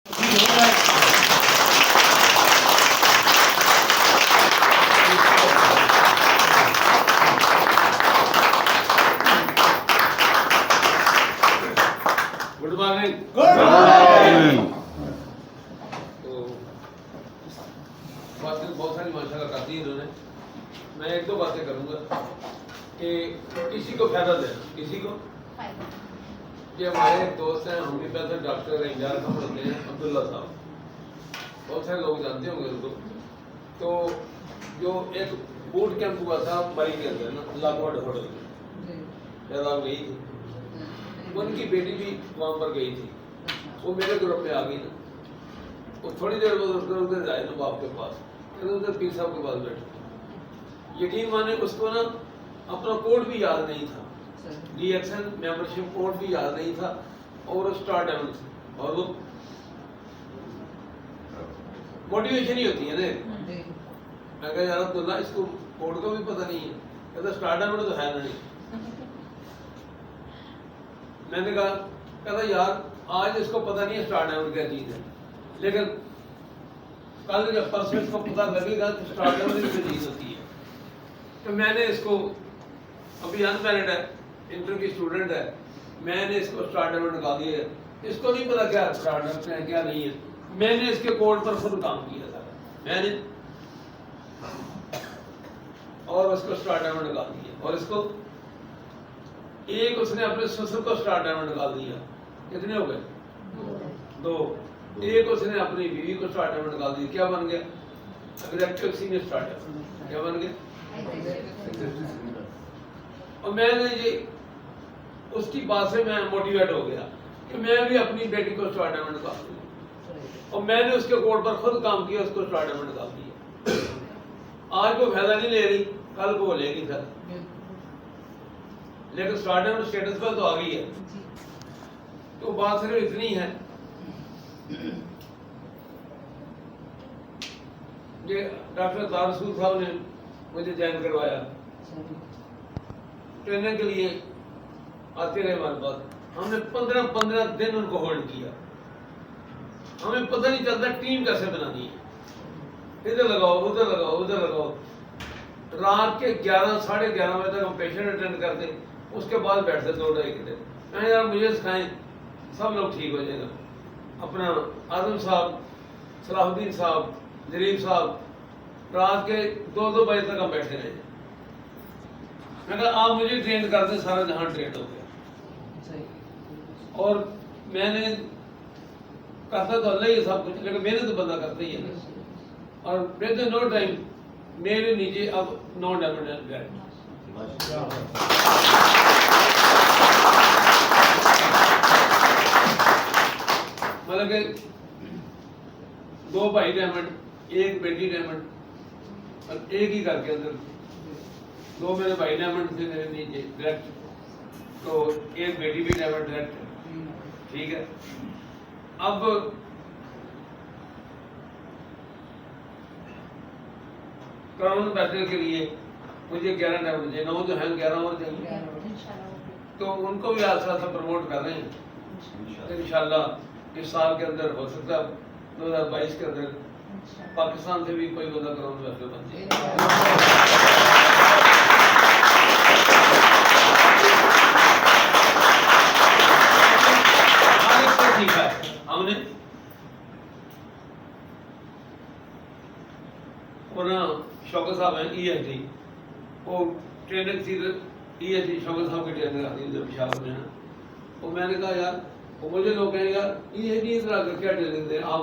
Good morning. तो बातें बहुत सारी माशाल्लाह कर दी इन्होंने। मैं एक दो बातें करूँगा कि किसी को फायदा देना, किसी को। ये हमारे एक दोस्त हैं, हम भी पैसे डॉक्टर इंजार का पढ़ते हैं, अब्दुल्ला साहब, बहुत सारे लोग जानते होंगे उनको। तो जो एक बूट कैंप हुआ था मरी के अंदर ना, लाखोट होटल में पैदा गई थी, उनकी बेटी भी वहाँ पर गई थी। वो मेरे ग्रुप में आ गई ना, वो थोड़ी देर बाद उधर जाए ना बाप के पास, फिर उधर पीर साहब के पास बैठे। यकीन माने उसको ना अपना कोड भी याद नहीं था, रिएक्शन मेंबरशिप कोड भी याद नहीं था, और स्टार डायमंड से। और वो मोटिवेशन ही होती है ना। मैं कहा यार अब्दुल्ला इसको कोड का भी पता नहीं है, कहता स्टार डायमंड तो है नहीं। मैंने कहा कहता यार आज इसको पता नहीं है स्टार डायमंड क्या चीज़ है, लेकिन कल जब परसों इसको पता लगेगा तो स्टार डायमंड की चीज़ होती है। तो मैंने इसको, अभी अनमैरिड है, इंटर की स्टूडेंट है, मैंने इसको स्टार डायमंड निकाल दिया है। इसको नहीं पता क्या स्टार डायमंड है क्या नहीं है। मैंने इसके कोड पर खुद काम किया था मैंने, और उसको स्टार डायमंड निकाल दिया। और इसको एक उसने अपने ससुर को स्टार डायमंड निकाल दिया। कितने हो गए? दो। एक उसने अपनी बीवी को स्टार डायमंड निकाल दिया। क्या बन गया? Executive senior star diamond. क्या बन गया? और मैंने ये उसकी बात से मैं मोटिवेट हो गया कि मैं भी अपनी बेटी को स्टार डायमंड निकाल दूँ, और मैंने उसके कोड पर खुद काम किया, उसको स्टार डायमंड निकाल दिया। आज वो फायदा नहीं ले रही, कल को लेगी फिर, लेकिन स्टार डायमंड स्टेटस पर तो आ गई है। तो बात सिर्फ इतनी है, ये डॉक्टर तारसूल साहब ने मुझे ज्वाइन करवाया, ट्रेनिंग के लिए आते रहे हमारे पास। हमने 15 दिन उनको होल्ड किया। हमें पता नहीं चलता टीम कैसे बनानी है, इधर लगाओ उधर लगाओ उधर लगाओ। रात के 11 साढ़े 11 बजे तक हम पेशेंट अटेंड करते, उसके बाद बैठते 2-2.5 घंटे। मैं यार मुझे सिखाएं, सब लोग ठीक हो जाएगा। अपना आजम साहब, सलाहुद्दीन साहब, जरीफ साहब, रात के 2-2 बजे तक हम बैठे रहे। मैं कहा आप मुझे ट्रेन करते, सारा जहां ट्रेन हो गया। और मैंने करता तो अल्लाह ही सब कुछ, लेकिन मेहनत तो बंदा करता ही है ना। और विद नो टाइम मेरे नीचे अब 9 डायमंड गए। मतलब कि 2 भाई डायमंड, 1 बेटी डायमंड, और एक ही घर के अंदर 2 मेरे भाई डायमंड थे मेरे नीचे डायरेक्ट, तो 1 बेटी भी डायमंड डायरेक्ट। ठीक है, अब क्राउन बैटल के लिए मुझे 11 डायमंड चाहिए, 9 तो हैं, 11 और चाहिए। तो उनको भी आस्ता आस्ता प्रमोट कर रहे हैं। इंशाल्लाह इस साल के अंदर हो सकता है 2022 के अंदर पाकिस्तान से भी कोई बंदा क्राउन बैटल बन जाए। हमने शौकत साहब हैं ESD, वो ट्रेनिंग थी ESD शौकत साहब की ट्रेनिंग आती है जब पिशावर में है। तो मैंने कहा यार, वो मुझे लोग कहेंगे यार ESD इधर आकर क्या ट्रेनिंग दें, आप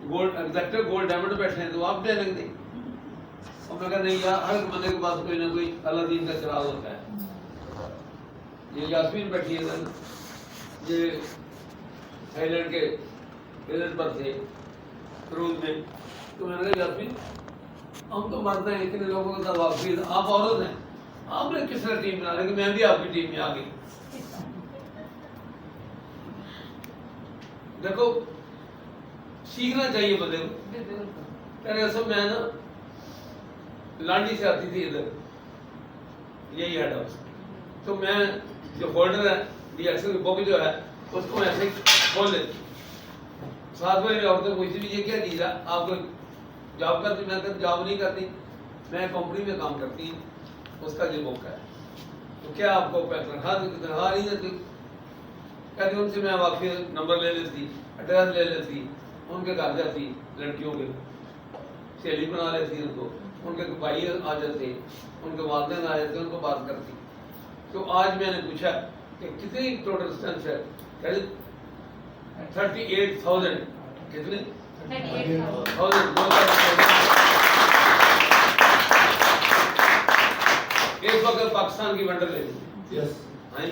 गोल्ड एग्जेक्टिव गोल्ड डायमंड बैठे हैं तो आप ट्रेनिंग दें। और मैं कहा नहीं यार, हर बंदे के पास कोई ना कोई अल्लाह दीन का चिराग होता है। ये यास्मीन बैठी है, ये थाईलैंड के विजिट पर थे क्रूज में। तो मैंने कहा यास्मीन हम तो मरते हैं, इतने लोगों का वापसी, आप औरत हैं, आपने किस तरह टीम बना रही, मैं भी आपकी टीम में आ गई। देखो सीखना चाहिए बंदे को। सब मैं ना लांडी से आती थी इधर, यही हेड हाउस, तो मैं जो होल्डर है रिएक्शन की बुक जो है उसको ऐसे खोल लेती, साथ वाली औरतें पूछती भी ये क्या चीज़ है, आप कोई जॉब करती? मैं कहती जॉब नहीं करती, मैं कंपनी में काम करती हूँ, उसका ये मौका है। तो क्या आपको तनख्वाह नहीं देती? कहती उनसे मैं वाकई नंबर ले लेती, एड्रेस ले लेती, उनके घर जाती, लड़कियों के सहेली बना लेती उनको, उनके भाई आ जाते, उनके वालदेन आ जाते, उनको बात करती। तो आज मैंने पूछा कि कितनी टोटल स्ट्रेंथ है, कहते 38,000। कितने? 38,000। इस वक्त पाकिस्तान की वंडर ले लीजिए। हाँ,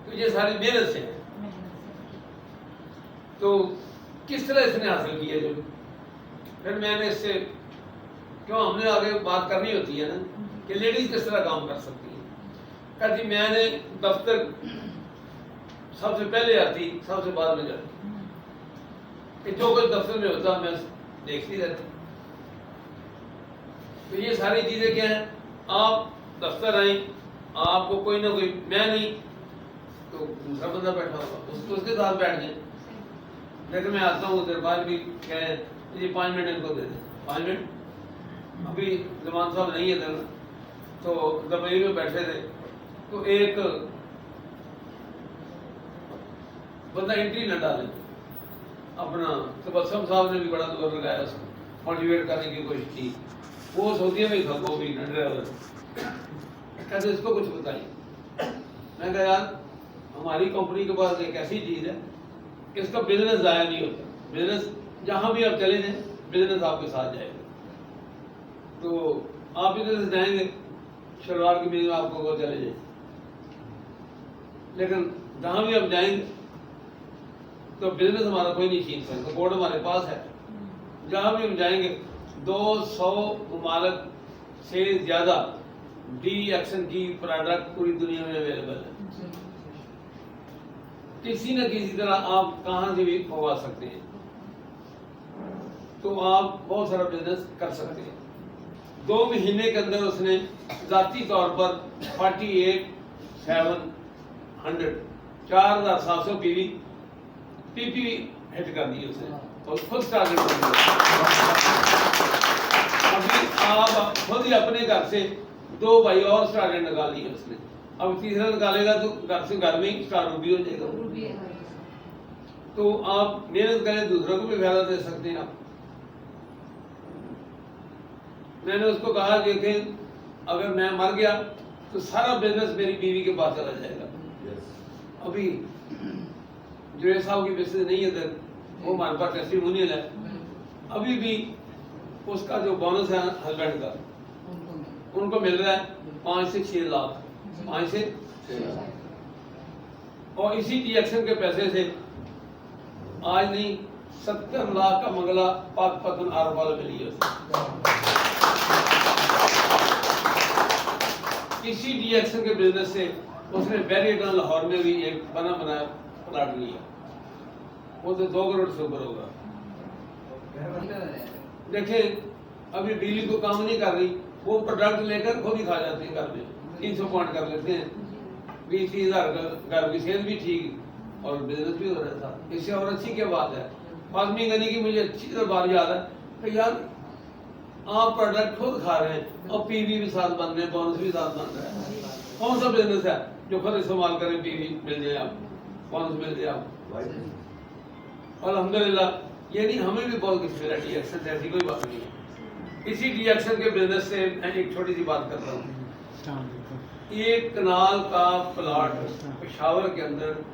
तो ये सारी मेहनत से है। तो किस तरह इसने हासिल किया? जो फिर मैंने इससे क्यों हमने आगे बात करनी होती है ना कि लेडीज किस तरह काम कर सकती है। कहती मैंने दफ्तर सबसे पहले आती, सबसे बाद में जाती, कि जो कुछ दफ्तर में होता मैं देखती रहती। तो ये सारी चीजें क्या है, आप दफ्तर आए, आपको कोई ना कोई, मैं नहीं तो दूसरा बंदा बैठा होगा, उसके साथ बैठ जाए। लेकिन मैं आता हूँ उधर बाद भी कहें जी 5 मिनट इनको दे दें, 5 मिनट। अभी जमान साहब नहीं है इधर, तो दुबई में बैठे थे, तो एक बंदा एंट्री न डाले अपना, तो बसम साहब ने भी बड़ा जोर लगाया, उसको मोटिवेट करने की कोशिश की। वो सऊदीया में था, वो भी ड्राइवर, कहते इसको कुछ बताइए। मैं कहा यार हमारी कंपनी के पास एक ऐसी चीज़ है, इसका बिजनेस ज़ाया नहीं होता। बिजनेस जहाँ भी आप चले जाएं, बिजनेस आपके साथ जाएगा। तो आप इधर से जाएंगे, शलवार के बिजनेस आपको वो चले जाए, लेकिन जहाँ भी आप जाएंगे तो बिजनेस हमारा कोई नहीं छीन सकता। कोड हमारे पास है, जहाँ भी हम जाएंगे 200 ममालिक से ज़्यादा डी एक्शन की प्रोडक्ट पूरी दुनिया में अवेलेबल है। किसी न किसी तरह आप कहाँ से भी मंगवा सकते हैं, तो आप बहुत सारा बिजनेस कर सकते हैं। 2 महीने के अंदर उसने ذاتی طور पर 48,700 4,700 पीपी हिट कर दी उसने, और खुद टारगेट कर दिया। अभी आप खुद ही अपने घर से 2 भाई और टारगेट निकाल लिए उसने, अब तीसरा निकालेगा तो घर में ही स्टार रूबी हो जाएगा। तो आप मेहनत करें, दूसरों को भी फायदा दे सकते हैं आप। मैंने उसको कहा देखें अगर मैं मर गया तो सारा बिजनेस मेरी बीवी के पास चला जाएगा। अभी जो साहब की बिजनेस नहीं है इधर, वो हमारे पास टेस्टिमोनियल है। अभी भी उसका जो बोनस है हस्बैंड का, उनको मिल रहा है 5 से 6 लाख, 5 से 6 लाख। और इसी एक्शन के पैसे से आज नहीं 70 लाख का मंगला पाकपतन आरबाल मिली है। इसी डीएक्शन के बिजनेस से उसने बैरियटन लाहौर में भी एक बना बनाया प्लाट लिया, वो तो 2 करोड़ से ऊपर होगा। देखें अभी बिजली को काम नहीं कर रही, वो प्रोडक्ट लेकर खुद ही खा जाते हैं घर में, 300 पॉइंट कर लेते हैं, 20-30 हज़ार घर की सेल भी ठीक और बिजनेस भी हो रहा था। इससे और अच्छी क्या बात है। फातमी गनी की मुझे अच्छी तरह बात याद है कि यार आप प्रोडक्ट खुद खा रहे हैं और पीवी भी साथ बन रहे हैं, बोनस भी साथ बन रहा है। कौन सा बिजनेस है जो खुद इस्तेमाल करें, पीवी मिल जाए आप, बोनस मिल जाए आप। अल्हम्दुलिल्लाह ये नहीं, हमें भी बहुत कुछ मिला डीएक्शन, ऐसी कोई बात नहीं है। इसी डीएक्शन के बिजनेस से मैं एक छोटी सी बात कर रहा हूँ। एक कनाल का प्लाट पेशावर के अंदर,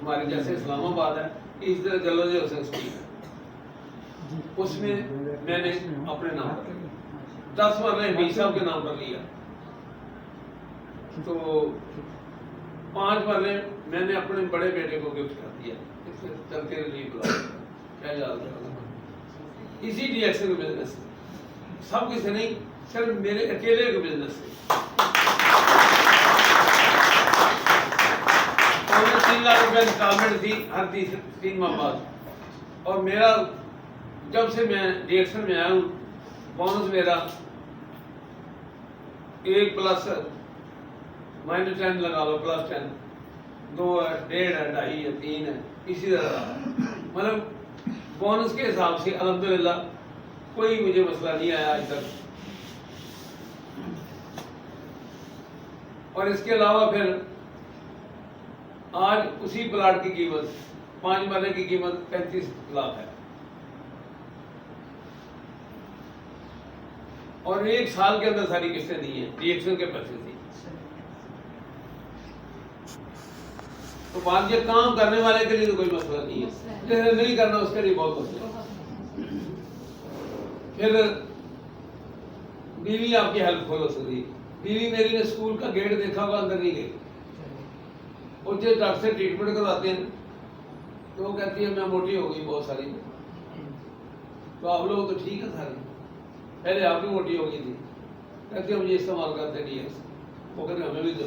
हमारे जैसे इस्लामाबाद है इस तरह जलोजे हुसैन स्कूल है, उसमें मैंने अपने नाम पर 10 मरले हमीद साहब के नाम पर लिया, तो 5 मरले मैंने अपने बड़े बेटे को गिफ्ट कर दिया। चलते रिलीफ क्या याद है, इसी डीएक्शन के बिजनेस से, सब किसी नहीं, सिर्फ मेरे अकेले के बिजनेस से। 3 लाख रुपए इंस्टॉलमेंट थी हर 3 माह बाद, और मेरा जब से मैं डीएक्शन में आया हूँ बोनस मेरा 1 प्लस -10 लगा लो, +10, 2 है, 1.5 है, 2.5 है, 3 है, इसी तरह مطلب بونس کے حساب سے الحمدللہ کوئی مجھے مسئلہ نہیں آیا آج تک. اور اس کے علاوہ پھر آج اسی پلاٹ کی قیمت 5 مرلے کی قیمت 35 لاکھ ہے. اور 1 سال کے اندر ساری قسطیں دی ہیں ڈی ایکشن کے پیسے تھی. تو بات یہ کام کرنے والے کے لیے تو کوئی مسئلہ نہیں ہے, جیسے نہیں کرنا اس کے لیے بہت مسئلہ ہے. پھر بیوی آپ کی ہیلپ فل ہو سکتی. بیوی میری نے اسکول کا گیٹ دیکھا ہوا, اندر نہیں گئی. اور جب ڈاکٹر سے ٹریٹمنٹ کرواتے ہیں تو وہ کہتی ہے میں موٹی ہو گئی بہت ساری. تو آپ لوگ تو ٹھیک ہے سارے, پہلے آپ بھی موٹی ہو گئی تھی. کہتے ہیں مجھے استعمال کرتے نہیں ہے. وہ کہتے ہیں ہمیں بھی دو,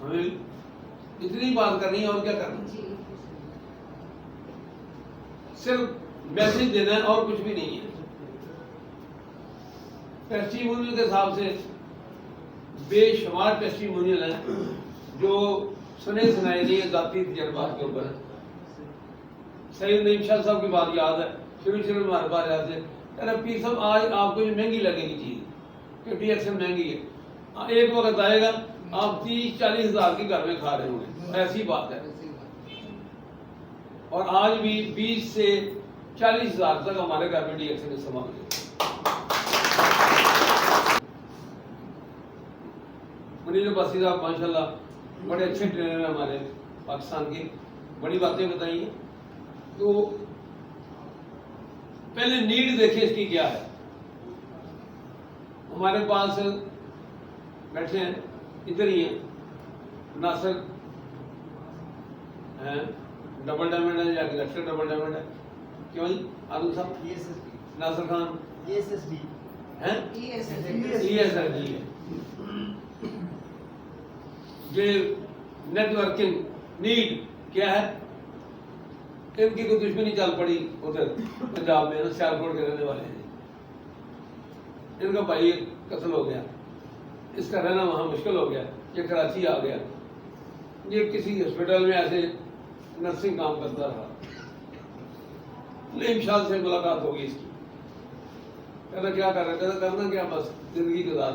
ہمیں بھی. اتنی بات کرنی ہے اور کیا کرنا, صرف میسج دینا ہے اور کچھ بھی نہیں ہے. ٹیسٹیمونیل کے حساب سے بے شمار ٹیسٹیمونیل ہیں جو سنے سنائے نہیں ہیں ذاتی تجربات کے اوپر. سید نعیم شاہ صاحب کی بات یاد ہے, شروع میں ہمارے پاس یاد ہے, پیر صاحب آج آپ کو جو مہنگی لگے گی چیز کہ ڈی ایکشن مہنگی ہے, ایک وقت آئے گا آپ 30-40 ہزار کی گھر میں کھا رہے ہوں گے, ایسی بات ہے. اور آج بھی 20 سے 40 ہزار تک ہمارے گھر میں ڈی ایکشن استعمال ہے. منیر عباسی صاحب ماشاءاللہ بڑے اچھے ٹرینر ہیں ہمارے پاکستان کی, بڑی باتیں بتائی ہیں. تو پہلے نیڈ دیکھیں اس کی کیا ہے. ہمارے پاس بیٹھے ہیں, ادھر ہی ہیں, ناصر ہیں, ڈبل ڈائمنڈ ہے یا ایکسٹرا ڈبل ڈائمنڈ ہے, کیوں جی عادل صاحب, ناصر خان ہیں, ای ایس ایس ڈی ہے. یہ نیٹ ورکنگ نیڈ کیا ہے, ان کی کوئی دشمنی چل پڑی ادھر پنجاب میں, سیالکوٹ کے رہنے والے ہیں. ان کا بھائی قتل ہو گیا, اس کا رہنا وہاں مشکل ہو گیا, یہ کراچی آ گیا. یہ کسی ہاسپٹل میں ایسے نرسنگ کام کرتا رہا. نعیم شاہ سے ملاقات ہوگی اس کی, کہتا کیا کر رہا, کہتا کرنا کیا بس زندگی گزار.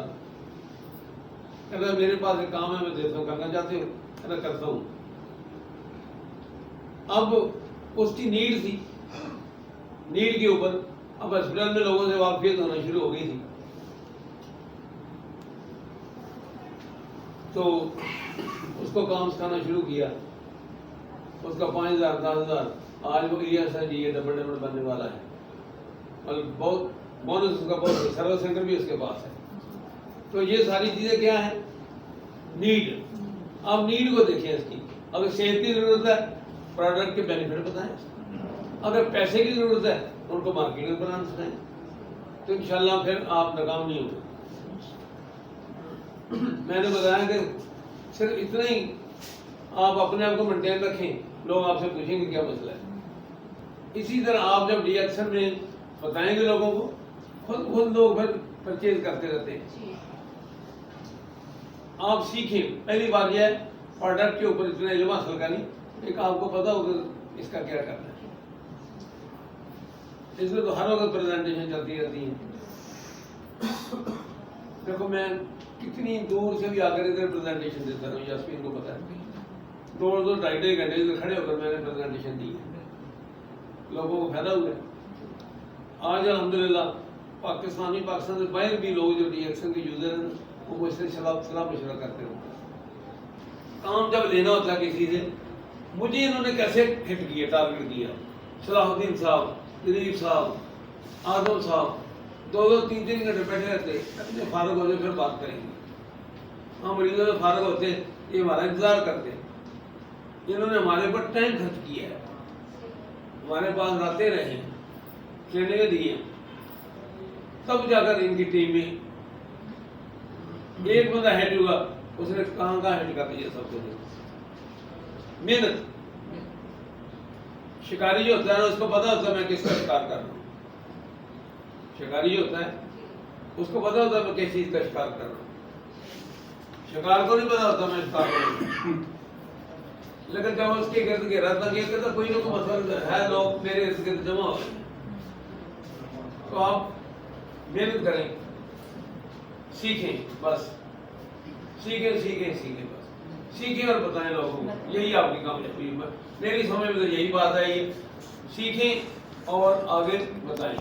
کہتا میرے پاس ایک کام ہے میں دیتا ہوں, کرنا چاہتے ہو, کہتا کرتا ہوں. اب اس کی نیڈ تھی, نیڈ کے اوپر اب ہاسپٹل میں لوگوں سے واقفیت ہونا شروع ہو گئی تھی. تو اس کو کام سکھانا شروع کیا. اس کا 5,000 10,000 آج وہ E S I D double double بننے والا ہے. مطلب بہت بونس اس کا بہت, سروس سینٹر بھی اس کے پاس ہے. تو یہ ساری چیزیں کیا ہیں, نیڈ. آپ نیڈ کو دیکھیں اس کی. اگر صحت کی ضرورت ہے پروڈکٹ کے بینیفٹ بتائیں, اگر پیسے کی ضرورت ہے ان کو مارکیٹنگ بنانا سکھائیں, تو انشاءاللہ پھر آپ ناکام نہیں ہوں گے. میں نے بتایا کہ صرف اتنا ہی آپ اپنے آپ کو مینٹین رکھیں, لوگ آپ سے پوچھیں گے کیا مسئلہ ہے. اسی طرح آپ جب ڈی ایکشن میں بتائیں گے لوگوں کو, خود لوگ پھر پرچیز کرتے رہتے ہیں. آپ سیکھیں. پہلی بات یہ ہے پروڈکٹ کے اوپر اتنا علم حاصل کریں, ایک آپ کو پتا ہوگا اس کا کیا کرنا ہے. اس میں تو ہر وقت پریزنٹیشن چلتی رہتی ہیں. دیکھو میں کتنی دور سے بھی آ کر ادھر پریزنٹیشن دیتا ہوں, یاسمین کو پتا ہے. 2-2 گھنٹے ادھر کھڑے ہو کر میں نے پریزنٹیشن دی ہے, لوگوں کو فائدہ ہوا ہے. آج الحمدللہ پاکستان سے باہر بھی لوگ جو ڈی ایکشن کے یوزر ہیں وہ مجھ سے صلاح مشورہ کرتے ہیں. کام جب لینا ہوتا ہے کسی سے, مجھے انہوں نے کیسے ہٹ کیا, ٹارگیٹ کیا. صلاح الدین صاحب, دلیپ صاحب, اعظم صاحب 2-3 گھنٹے بیٹھے رہتے, اپنے فارغ ہو جائے پھر بات کریں گے. ہم مریضوں سے فارغ ہوتے یہ ہمارا انتظار کرتے. انہوں نے ہمارے اوپر ٹائم خرچ کیا ہے, ہمارے پاس راتیں رہے, ٹریننگیں دی ہیں, تب جا کر ان کی ٹیم میں ایک بندہ ہیڈ ہوا. اس نے کہاں ہیڈ کر دیا سب کو. محنت. شکاری جو ہوتا ہے اس کو پتا ہوتا ہے میں کس کا شکار کر رہا ہوں. شکاری جو ہوتا ہے اس کو پتا ہوتا ہے میں کس چیز کا شکار کر رہا ہوں. شکار کو نہیں پتا ہوتا میں شکار کر رہا ہوں. لیکن جب اس کے گرد گھیرا تھا یہ کہتا کوئی نہ کوئی مسئلہ ہے، لوگ میرے ارد گرد جمع ہو گئے، تو آپ محنت کریں، سیکھیں، بس سیکھیں سیکھیں سیکھیں، بس سیکھیں اور بتائیں لوگوں کو، یہی آپ کی کامیابی ہے۔ میری سمجھ میں تو یہی بات ہے، یہ سیکھیں اور آگے بتائیں۔